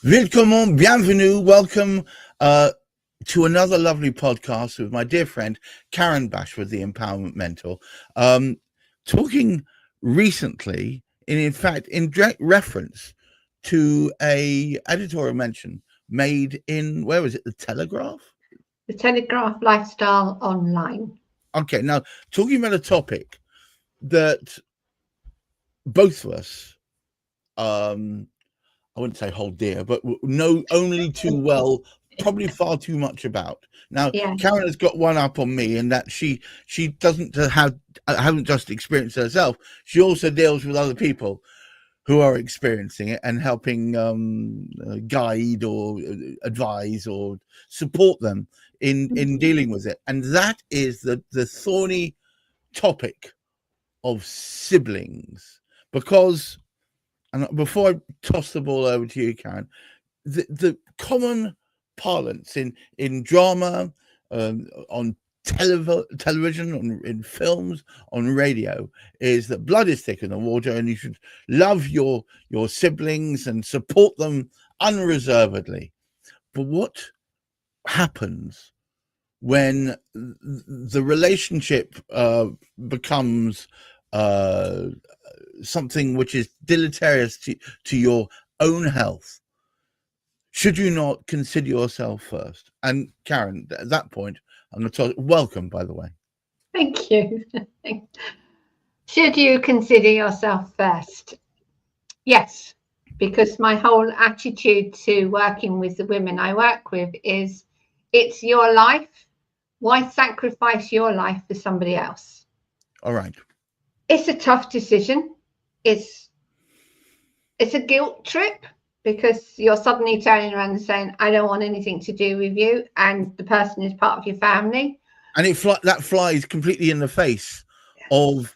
Willkommen, bienvenue, welcome to another lovely podcast with my dear friend Karen Bashford, the Empowerment Mentor, talking recently, in fact, in direct reference to a editorial mention made in, where was it, the Telegraph? The Telegraph Lifestyle Online. Okay, now talking about a topic that both of us, I wouldn't say hold dear, but know only too well, probably far too much about. Now, Yeah. Karen has got one up on me in that she haven't just experienced it herself. She also deals with other people who are experiencing it and helping guide or advise or support them in dealing with it. And that is the thorny topic of siblings, because, and before I toss the ball over to you, Karen, the common parlance in drama, on television, in films, on radio, is that blood is thicker than water, and you should love your siblings and support them unreservedly. But what happens when the relationship becomes something which is deleterious to your own health? Should you not consider yourself first? And Karen, at that point, I'm going to tell you, welcome, by the way. Thank you. Should you consider yourself first? Yes, because my whole attitude to working with the women I work with is, it's your life. Why sacrifice your life for somebody else? All right. It's a tough decision. It's a guilt trip, because you're suddenly turning around and saying, I don't want anything to do with you, and the person is part of your family. And that flies completely in the face of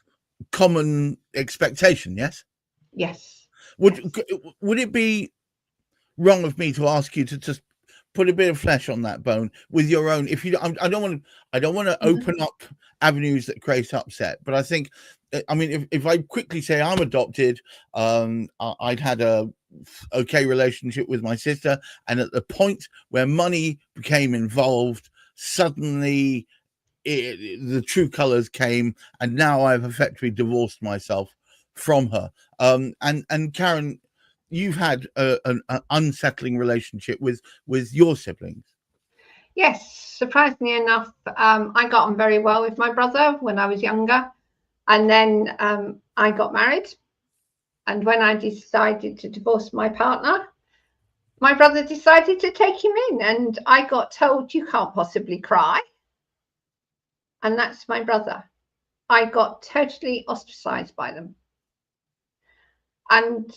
common expectation, yes? Yes. Would it be wrong of me to ask you to just put a bit of flesh on that bone with your own? If you, I don't want to open up avenues that create upset, but I think, I mean, if I quickly say I'm adopted, I'd had a okay relationship with my sister, and at the point where money became involved, suddenly the true colors came, and now I've effectively divorced myself from her. And Karen, you've had an unsettling relationship with your siblings. Yes, surprisingly enough, I got on very well with my brother when I was younger, and then I got married. And when I decided to divorce my partner, my brother decided to take him in, and I got told, you can't possibly cry. And that's my brother. I got totally ostracized by them. And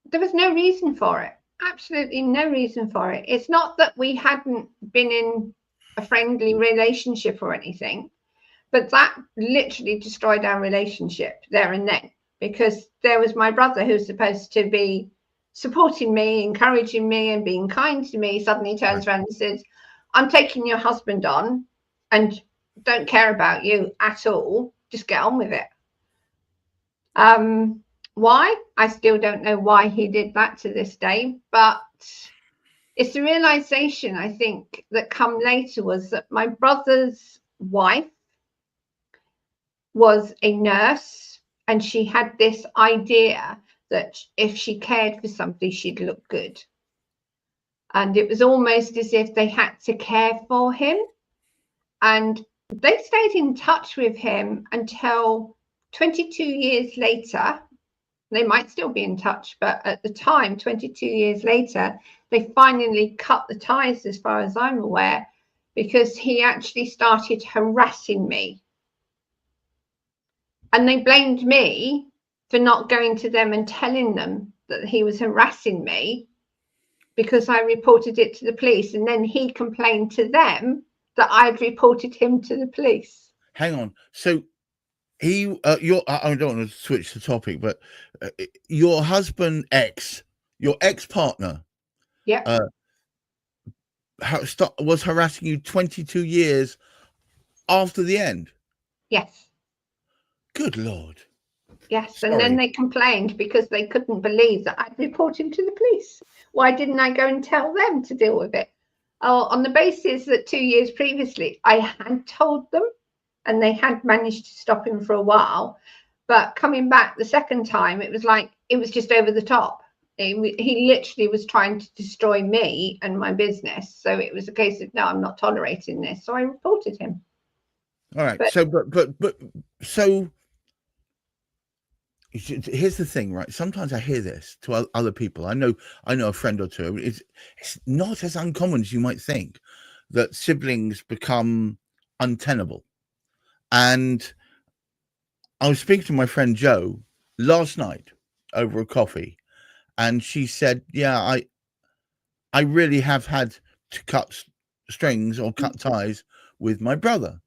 there was no reason for it. Absolutely no reason for it. It's not that we hadn't been in a friendly relationship or anything, but that literally destroyed our relationship there and then, because there was my brother who's supposed to be supporting me, encouraging me and being kind to me, suddenly turns around and says, I'm taking your husband on and don't care about you at all. Just get on with it. Why? I still don't know why he did that to this day, but it's the realization, I think, that come later was that my brother's wife was a nurse, and she had this idea that if she cared for somebody, she'd look good. And it was almost as if they had to care for him. And they stayed in touch with him until 22 years later. They might still be in touch, but at the time, 22 years later, they finally cut the ties, as far as I'm aware, because he actually started harassing me. And they blamed me for not going to them and telling them that he was harassing me, because I reported it to the police. And then he complained to them that I'd reported him to the police. Hang on. So he, I don't want to switch the topic, but your husband, your ex-partner, Yeah, was harassing you 22 years after the end. yes. Good Lord. Yes, and then they complained because they couldn't believe that I'd report him to the police. Why didn't I go and tell them to deal with it? Oh, on the basis that 2 years previously I had told them and they had managed to stop him for a while. But coming back the second time, it was like, it was just over the top. He literally was trying to destroy me and my business. So it was a case of, no, I'm not tolerating this. So I reported him. All right. So here's the thing, right? Sometimes I hear this to other people. I know a friend or two. It's not as uncommon as you might think that siblings become untenable. And I was speaking to my friend Jo last night over a coffee, and she said, yeah, I really have had to cut strings or cut ties with my brother.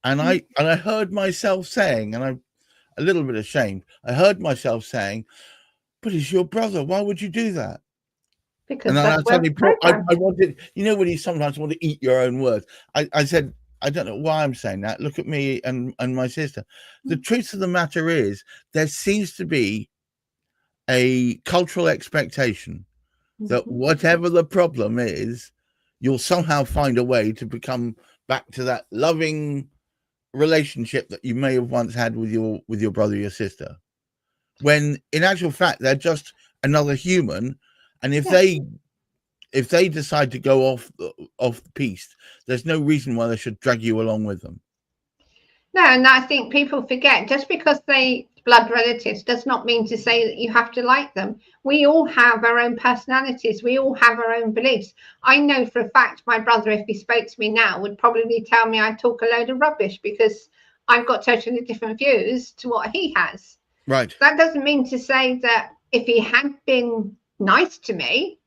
And I heard myself saying, and I'm a little bit ashamed, I heard myself saying, but he's your brother, why would you do that? Because and then that's I wanted, you know, when you sometimes want to eat your own words, I said, I don't know why I'm saying that. Look at me and my sister. The truth of the matter is, there seems to be a cultural expectation that whatever the problem is, you'll somehow find a way to become back to that loving relationship that you may have once had with your brother or your sister. When in actual fact, they're just another human. And if they decide to go off the piste, there's no reason why they should drag you along with them. No, and I think people forget, just because they blood relatives does not mean to say that you have to like them. We all have our own personalities. We all have our own beliefs. I know for a fact my brother, if he spoke to me now, would probably tell me I talk a load of rubbish because I've got totally different views to what he has. Right. That doesn't mean to say that if he had been nice to me,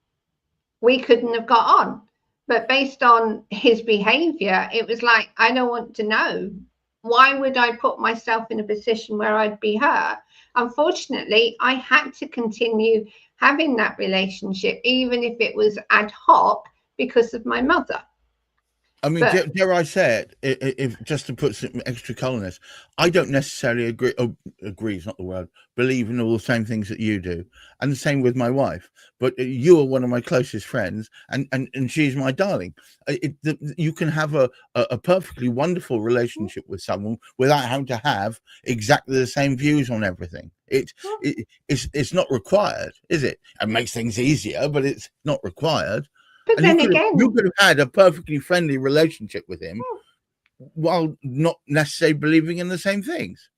we couldn't have got on. But based on his behavior, it was like, I don't want to know. Why would I put myself in a position where I'd be hurt? Unfortunately, I had to continue having that relationship, even if it was ad hoc, because of my mother. I mean, dare I say it, if just to put some extra colour in this, I don't necessarily agree. Agree is not the word. Believe in all the same things that you do, and the same with my wife. But you are one of my closest friends, and she's my darling. You can have a perfectly wonderful relationship with someone without having to have exactly the same views on everything. It's not required, is it? It makes things easier, but it's not required. But And then you could have had a perfectly friendly relationship with him while not necessarily believing in the same things.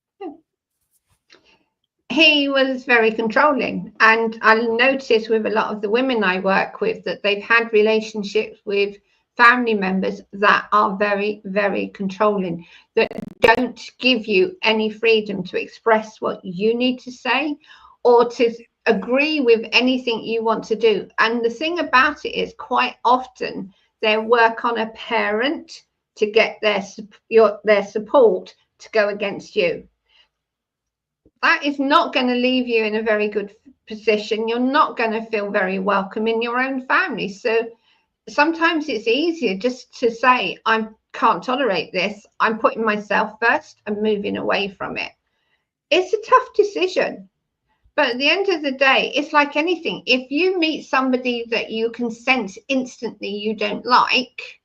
He was very controlling, and I'll notice with a lot of the women I work with that they've had relationships with family members that are very, very controlling, that don't give you any freedom to express what you need to say or to agree with anything you want to do. And the thing about it is, quite often they work on a parent to get their support to go against you. That is not going to leave you in a very good position. You're not going to feel very welcome in your own family. So sometimes it's easier just to say, I can't tolerate this. I'm putting myself first and moving away from it. It's a tough decision. But at the end of the day, it's like anything. If you meet somebody that you can sense instantly you don't like,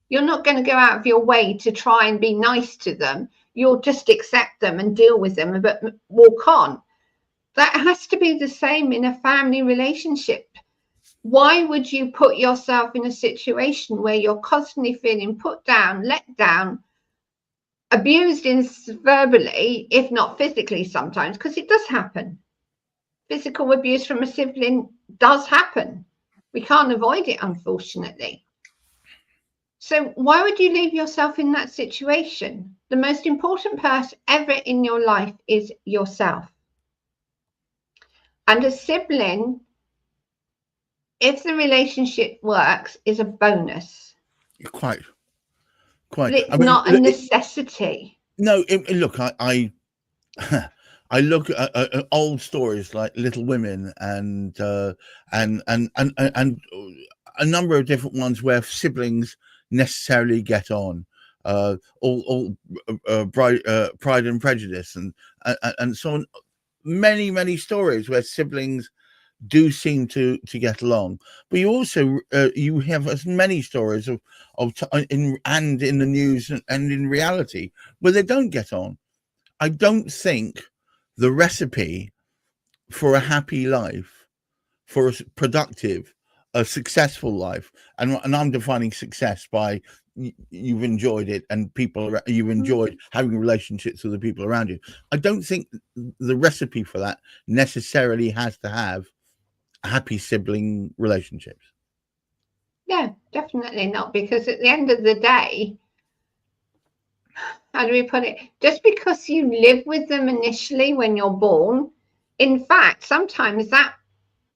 you're not going to go out of your way to try and be nice to them. You'll just accept them and deal with them, but walk on. That has to be the same in a family relationship. Why would you put yourself in a situation where you're constantly feeling put down, let down, abused verbally, if not physically sometimes, because it does happen. Physical abuse from a sibling does happen. We can't avoid it, unfortunately. So why would you leave yourself in that situation? The most important person ever in your life is yourself. And a sibling, if the relationship works, is a bonus. Quite. But it's not a necessity. Look, I I look at old stories like Little Women and a number of different ones where siblings necessarily get on. Pride and Prejudice and so on. many stories where siblings do seem to get along, but you also you have as many stories in the news and in reality where they don't get on. I don't think the recipe for a happy life, for a productive, a successful life, and I'm defining success by you've enjoyed it and you've enjoyed having relationships with the people around you. I don't think the recipe for that necessarily has to have happy sibling relationships. Yeah, definitely not, because at the end of the day, how do we put it? Just because you live with them initially when you're born, in fact, sometimes that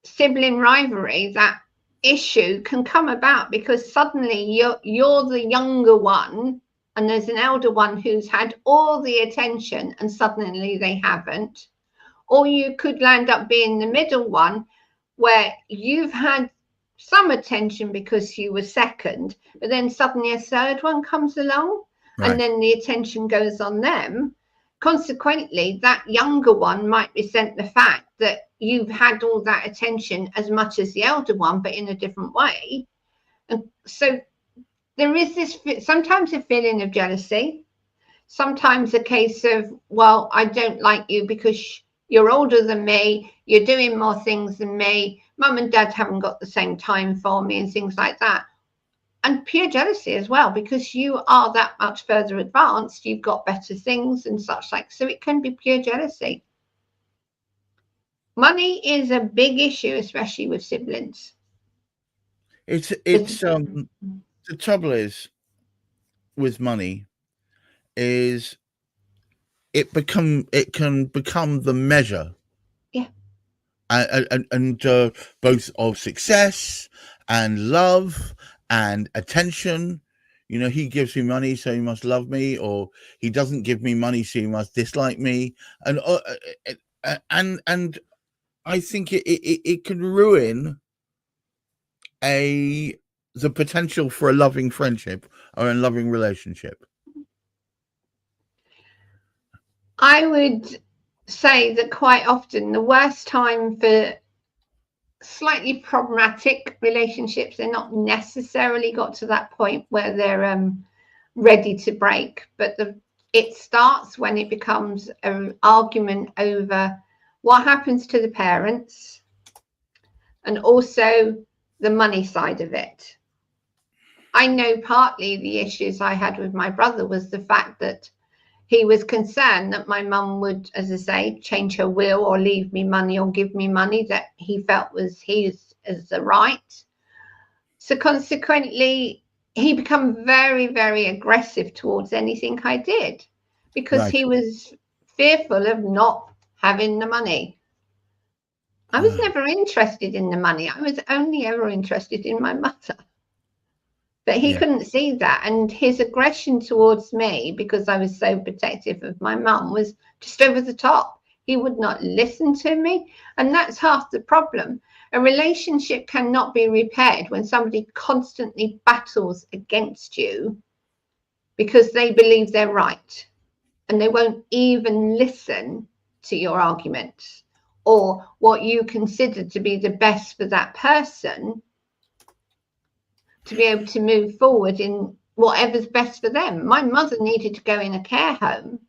sibling rivalry, that issue can come about because suddenly you're the younger one and there's an elder one who's had all the attention and suddenly they haven't. Or you could land up being the middle one where you've had some attention because you were second, but then suddenly a third one comes along, right, and then the attention goes on them. Consequently, that younger one might resent the fact that you've had all that attention as much as the elder one, but in a different way. And so there is this sometimes a feeling of jealousy, sometimes a case of, well, I don't like you because you're older than me, you're doing more things than me, mum and dad haven't got the same time for me, and things like that. And pure jealousy as well, because you are that much further advanced, you've got better things and such like. So it can be pure jealousy. Money is a big issue, especially with siblings. It's the trouble is with money is it can become the measure, yeah, and both of success and love and attention. You know, he gives me money, so he must love me, or he doesn't give me money, so he must dislike me, and I think it can ruin the potential for a loving friendship or a loving relationship. I would say that quite often the worst time for slightly problematic relationships, they're not necessarily got to that point where they're ready to break, but it starts when it becomes an argument over what happens to the parents and also the money side of it. I know partly the issues I had with my brother was the fact that he was concerned that my mum would, as I say, change her will or leave me money or give me money that he felt was his as the right. So consequently, he became very, very aggressive towards anything I did because right, he was fearful of not having the money. I was never interested in the money. I was only ever interested in my mother. But he couldn't see that. And his aggression towards me, because I was so protective of my mum, was just over the top. He would not listen to me. And that's half the problem. A relationship cannot be repaired when somebody constantly battles against you because they believe they're right. And they won't even listen to your arguments or what you consider to be the best for that person, to be able to move forward in whatever's best for them. My mother needed to go in a care home,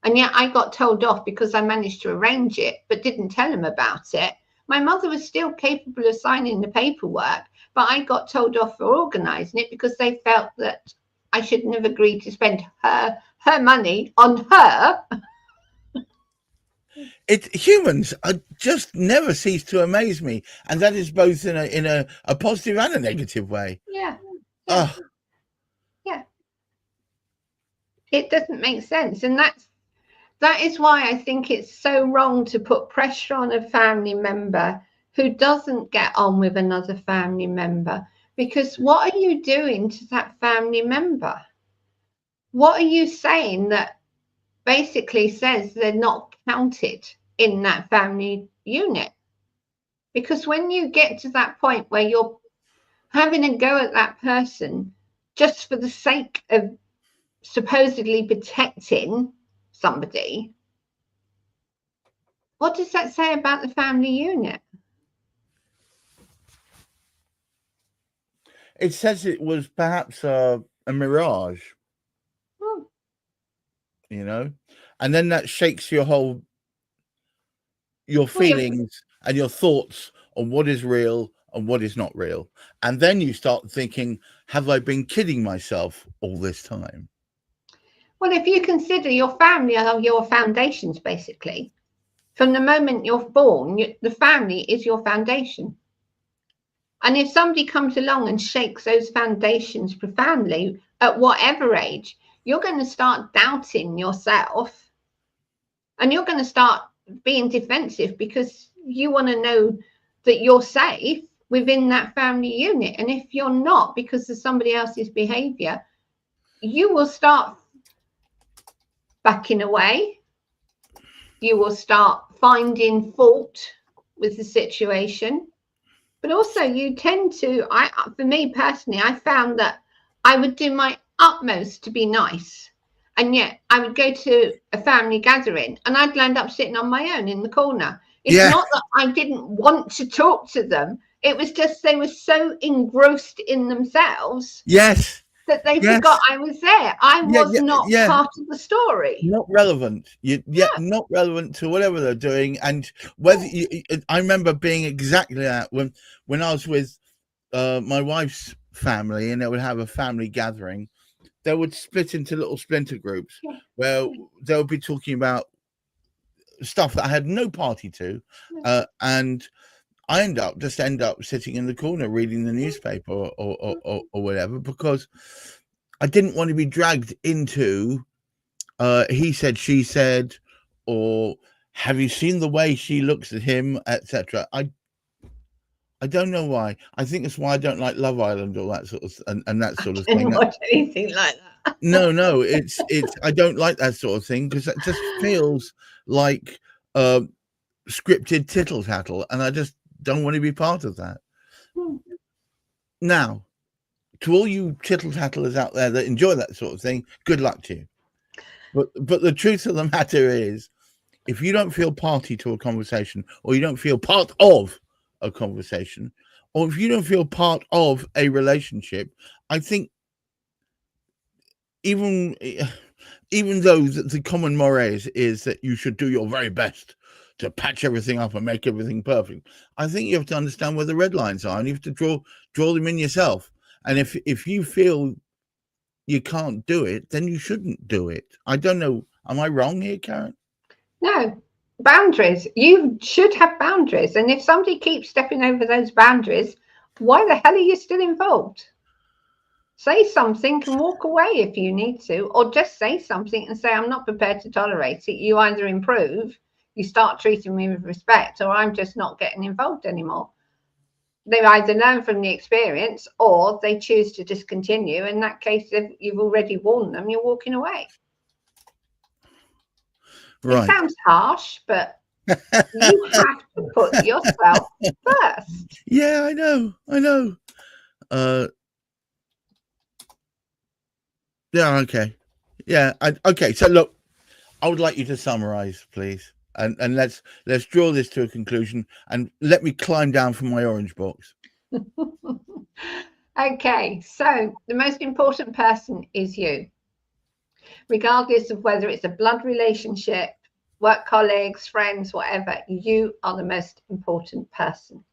and yet I got told off because I managed to arrange it, but didn't tell them about it. My mother was still capable of signing the paperwork, but I got told off for organising it because they felt that I shouldn't have agreed to spend her money on her. Humans just never cease to amaze me, and that is both in a positive and a negative way. Yeah. Yeah. Yeah. It doesn't make sense, and that is why I think it's so wrong to put pressure on a family member who doesn't get on with another family member, because what are you doing to that family member? What are you saying that basically says they're not counted in that family unit? Because when you get to that point where you're having a go at that person just for the sake of supposedly protecting somebody, What does that say about the family unit? It says it was perhaps a mirage, Hmm. you know, and then that shakes your feelings and your thoughts on what is real and what is not real. And then you start thinking, have I been kidding myself all this time? Well, if you consider your family are your foundations, basically, from the moment you're born, the family is your foundation. And if somebody comes along and shakes those foundations profoundly at whatever age, you're going to start doubting yourself, and you're going to start being defensive because you want to know that you're safe within that family unit. And if you're not, because of somebody else's behavior, you will start backing away. You will start finding fault with the situation. But also you tend to, for me personally, I found that I would do my utmost to be nice. And yet I would go to a family gathering and I'd land up sitting on my own in the corner. It's not that I didn't want to talk to them. It was just they were so engrossed in themselves. Yes. That they forgot I was there. I was not part of the story. Not relevant. Not relevant to whatever they're doing. And whether I remember being exactly that when I was with my wife's family, and they would have a family gathering. They would split into little splinter groups where they would be talking about stuff that I had no party to, and I end up sitting in the corner reading the newspaper or whatever, because I didn't want to be dragged into he said, she said, or have you seen the way she looks at him, etc. I don't know why. I think that's why I don't like Love Island or that sort of and that sort of thing. I didn't watch anything like that. No, it's I don't like that sort of thing, because that just feels like scripted tittle tattle, and I just don't want to be part of that. Now, to all you tittle tattlers out there that enjoy that sort of thing, good luck to you. But the truth of the matter is, if you don't feel party to a conversation, or you don't feel part of a conversation, or if you don't feel part of a relationship, I think even though the common mores is that you should do your very best to patch everything up and make everything perfect, I think you have to understand where the red lines are, and you have to draw them in yourself. And if you feel you can't do it, then you shouldn't do it. I don't know. Am I wrong here, Karen? No. Boundaries. You should have boundaries. And if somebody keeps stepping over those boundaries, why the hell are you still involved? Say something and walk away if you need to, or just say something and say, I'm not prepared to tolerate it. You either improve, you start treating me with respect, or I'm just not getting involved anymore. They either learn from the experience or they choose to discontinue. In that case, if you've already warned them, you're walking away. Right. It sounds harsh, but you have to put yourself first. Yeah, I know. Yeah, okay. Yeah, okay. So look, I would like you to summarize, please. And let's draw this to a conclusion, and let me climb down from my orange box. Okay, so the most important person is you. Regardless of whether it's a blood relationship, work colleagues, friends, whatever, you are the most important person.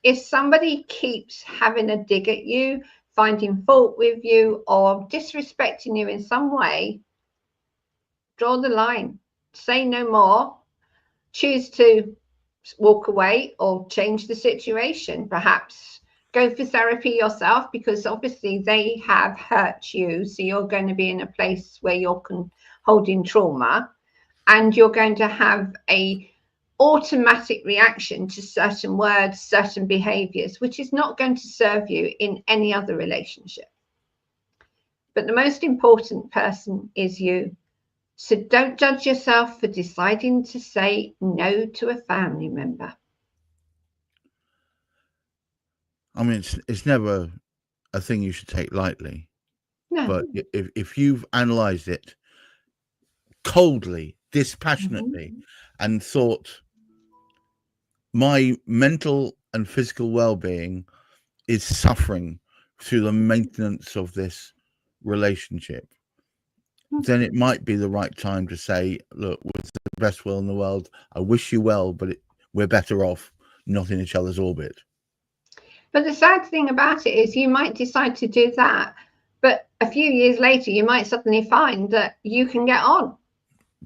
If somebody keeps having a dig at you, finding fault with you, or disrespecting you in some way, draw the line. Say no more. Choose to walk away or change the situation. Perhaps go for therapy yourself, because obviously they have hurt you. So you're going to be in a place where you're holding trauma, and you're going to have a automatic reaction to certain words, certain behaviors, which is not going to serve you in any other relationship. But the most important person is you. So don't judge yourself for deciding to say no to a family member. I mean, it's never a thing you should take lightly. No. But if you've analysed it coldly, dispassionately, and thought, my mental and physical well-being is suffering through the maintenance of this relationship, then it might be the right time to say, look, with the best will in the world, I wish you well, but we're better off not in each other's orbit. But the sad thing about it is you might decide to do that, but a few years later, you might suddenly find that you can get on.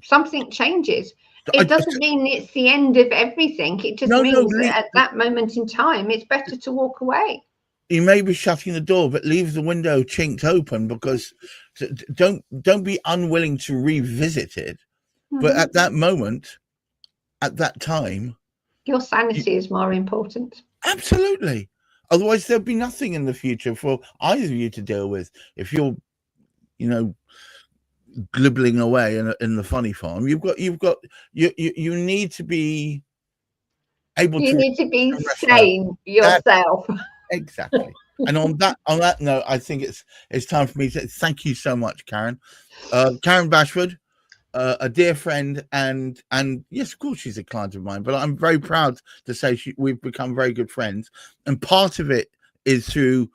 Something changes. It doesn't mean it's the end of everything. It just means that at that moment in time, it's better to walk away. You may be shutting the door, but leave the window chinked open, because don't be unwilling to revisit it. But at that moment, at that time, your sanity is more important. Absolutely. Otherwise, there'll be nothing in the future for either of you to deal with. If you're, glibbling away in the funny farm, you need to be able you need to be sane yourself. Exactly. And on that note, I think it's time for me to thank you so much, Karen. Karen Bashford, a dear friend, and yes, of course, she's a client of mine, but I'm very proud to say we've become very good friends. And part of it is through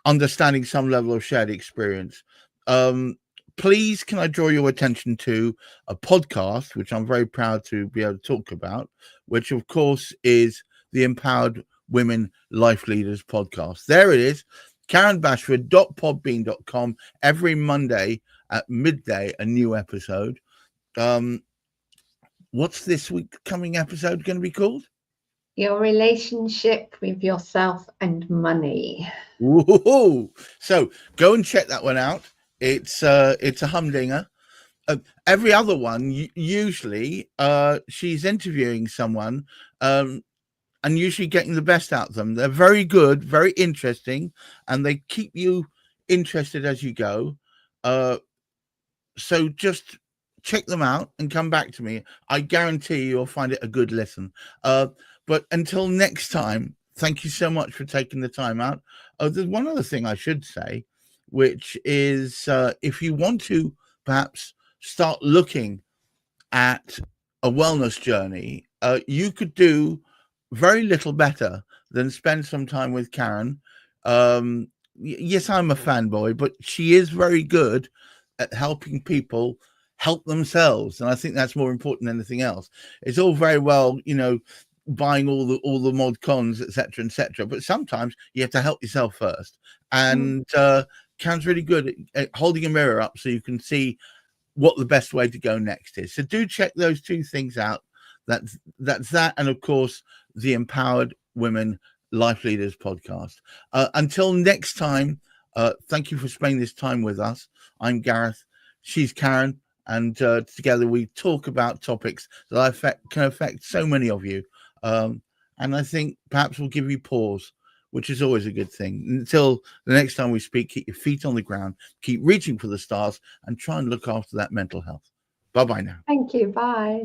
understanding some level of shared experience. Please, can I draw your attention to a podcast, which I'm very proud to be able to talk about, which of course is the Empowered Women Life Leaders podcast. There it is, karenbashford.podbean.com. Every Monday at midday, a new episode. What's this week's coming episode going to be called? Your relationship with yourself and money. Woohoo! So go and check that one out. It's a humdinger. Every other one, usually she's interviewing someone and usually getting the best out of them. They're very good, very interesting, and they keep you interested as you go. So just check them out and come back to me. I guarantee you'll find it a good listen. But until next time, thank you so much for taking the time out. There's one other thing I should say, which is if you want to perhaps start looking at a wellness journey, you could do very little better than spend some time with Karen. Yes, I'm a fanboy, but she is very good at helping people help themselves, and I think that's more important than anything else. It's all very well, buying all the mod cons, etc., but sometimes you have to help yourself first. And Karen's really good at holding a mirror up so you can see what the best way to go next is. So do check those two things out. That's that, and of course the Empowered Women Life Leaders podcast. Until next time, thank you for spending this time with us. I'm Gareth, she's Karen, and together we talk about topics that can affect so many of you. And I think perhaps we'll give you pause, which is always a good thing. Until the next time we speak, keep your feet on the ground, keep reaching for the stars, and try and look after that mental health. Bye-bye now. Thank you. Bye.